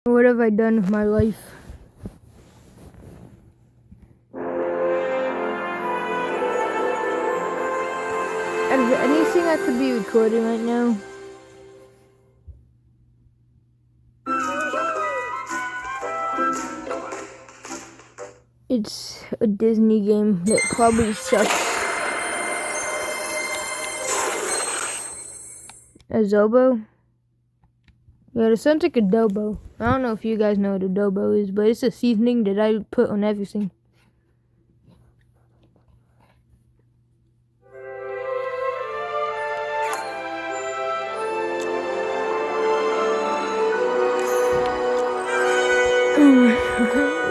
What have I done with my life? Is there anything I could be recording right now? It's a Disney game that probably sucks. A Zobo? Yeah, it sounds like adobo. I don't know if you guys know what adobo is, but it's a seasoning that I put on everything.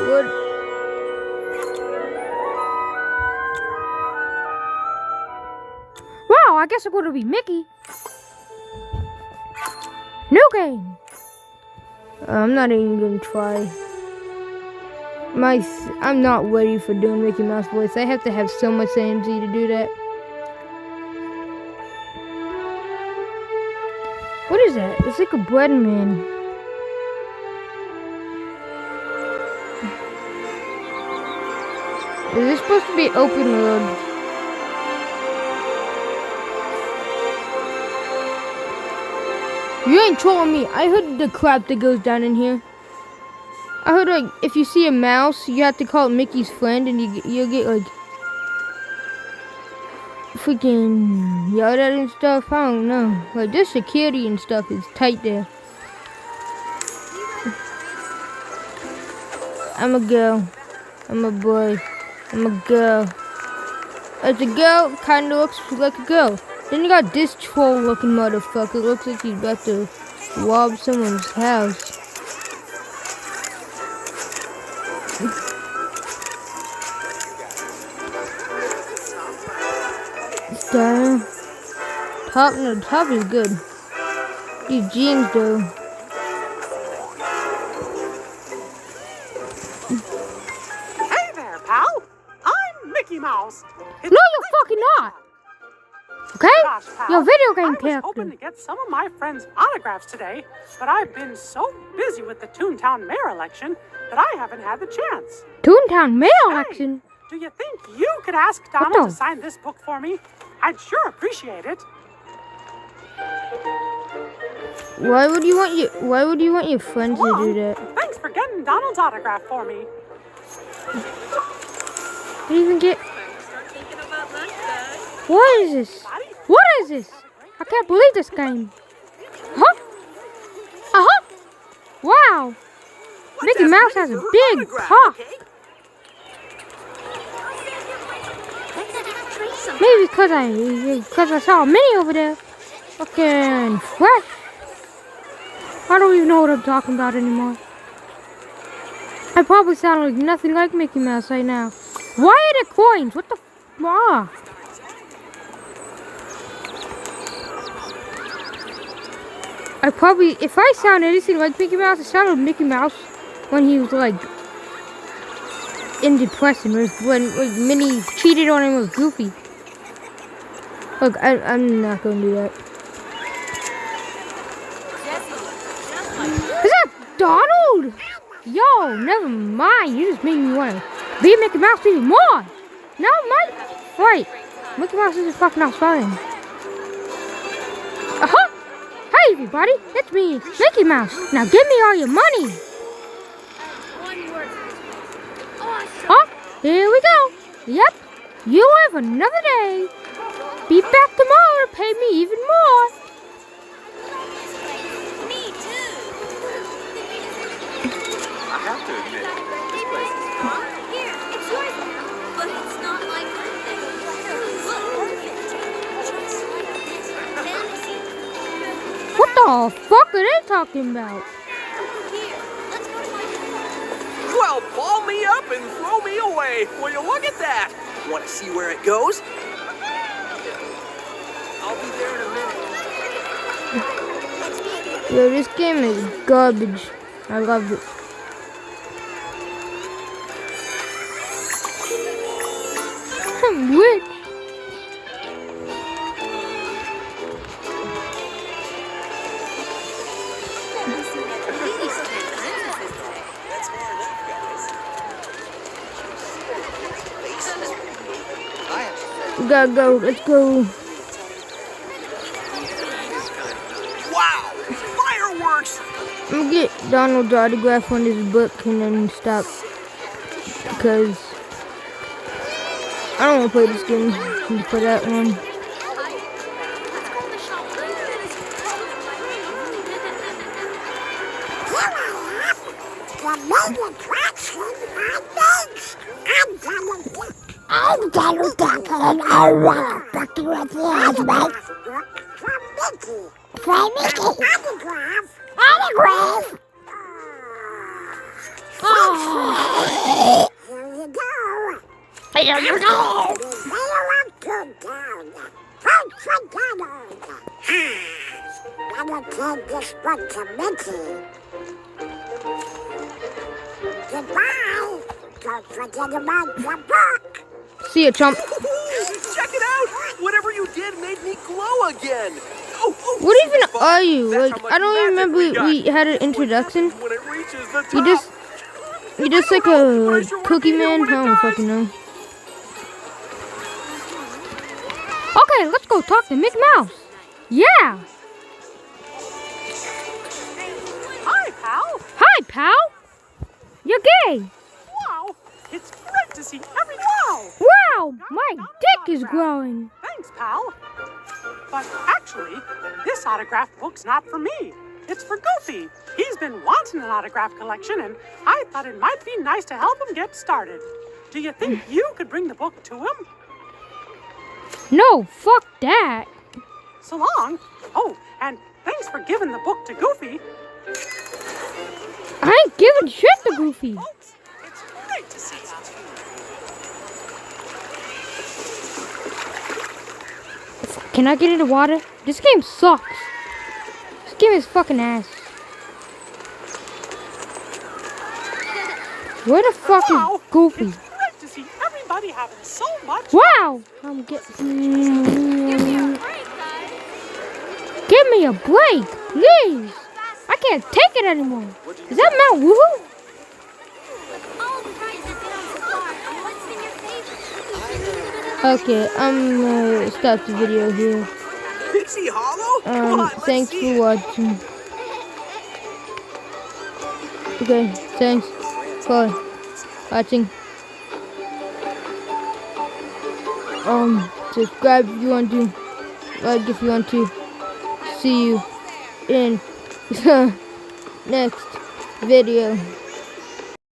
What? Wow, I guess I'm gonna be Mickey. New game. I'm not even gonna try. I'm not ready for doing Mickey Mouse voice. I have to have so much energy to do that. What is that? It's like a bread man. Is this supposed to be open world? You ain't trolling me. I heard the crap that goes down in here. I heard like if you see a mouse, you have to call it Mickey's friend, and you'll get like freaking yelled at and stuff. I don't know. Like this security and stuff is tight there. I'm a girl. I'm a boy. I'm a girl. As a girl, kinda looks like a girl. Then you got this troll looking motherfucker. Looks like he's about to rob someone's house. Style. The top is good. These jeans though. Hey there, pal. I'm Mickey Mouse. No, you're fucking not. Okay? Gosh, pal, You're a video game I was character. hoping to get some of my friends' autographs today, but I've been so busy with the Toontown Mayor election that I haven't had the chance. Toontown Mayor election? Do you think you could ask Donald to sign this book for me? I'd sure appreciate it. Why would you want your friends to do that? Thanks for getting Donald's autograph for me. I didn't even get. What is this? What is this? I can't believe this game. Huh? Uh-huh. Wow. Mickey Mouse has a big cock. Maybe because I saw a mini over there. Fucking fresh. I don't even know what I'm talking about anymore. I probably sound like nothing like Mickey Mouse right now. Why are there coins? What the fuck? If I sound anything like Mickey Mouse, I sounded like Mickey Mouse when he was like in depression, when like Minnie cheated on him with Goofy. Look, I'm not gonna do that. Is that Donald? Yo, never mind. You just made me want to be Mickey Mouse even more. No, Wait. Mickey Mouse is fucking outside. Uh-huh. Hey, everybody. It's me, Mickey Mouse. Now give me all your money. Huh? Here we go. Yep. You have another day. Be back tomorrow to pay me even more. I have to admit, this place is fun. Here, it's yours now. But it's not my birthday. Look, just like this fantasy. What the fuck are they talking about? Here, let's go to my Well, ball me up and throw me away. Will you look at that? Want to see where it goes? I'll be there in a minute. Yo, this game is garbage. I love it. I'm rich. These gotta go. Let's go. Wow! Fireworks! I'm gonna get Donald's autograph on this book and then stop. Because I don't want to play this game for that one. Let's go in the shop. This book to Mickey. Goodbye. Don't forget about the book. See ya, chump. Check it out! Whatever you did made me glow again! Oh, What even are you? That's Like, how much I don't even magic remember we we had an introduction. When it reaches the top. You just like a cookie man? I don't fucking know. Okay, let's go talk to Mickey Mouse. Yeah. Hi, pal. Hi, pal. You're gay. Wow, it's great to see every wow. Wow, my dick is growing. Thanks, pal. But actually, this autograph book's not for me. It's for Goofy. He's been wanting an autograph collection, and I thought it might be nice to help him get started. Do you think you could bring the book to him? No, fuck that. So long. Oh, and thanks for giving the book to Goofy. I ain't giving shit to Goofy. Folks, it's great to see you. Can I get in the water? This game sucks. This game is fucking ass. Where the fuck Wow, is Goofy? it's great to see everybody having so much. Wow! I'm getting. Give me a break, guys. Give me a break, please. I can't take it anymore. Is that Mount Woohoo? With all the rides I've been on so far, what's been your favorite? Okay, I'm gonna stop the video here. Pixie Hollow? Come on, let's Thanks see for it. watching. Okay, thanks for watching. Subscribe if you want to, like if you want to. See you in the next video.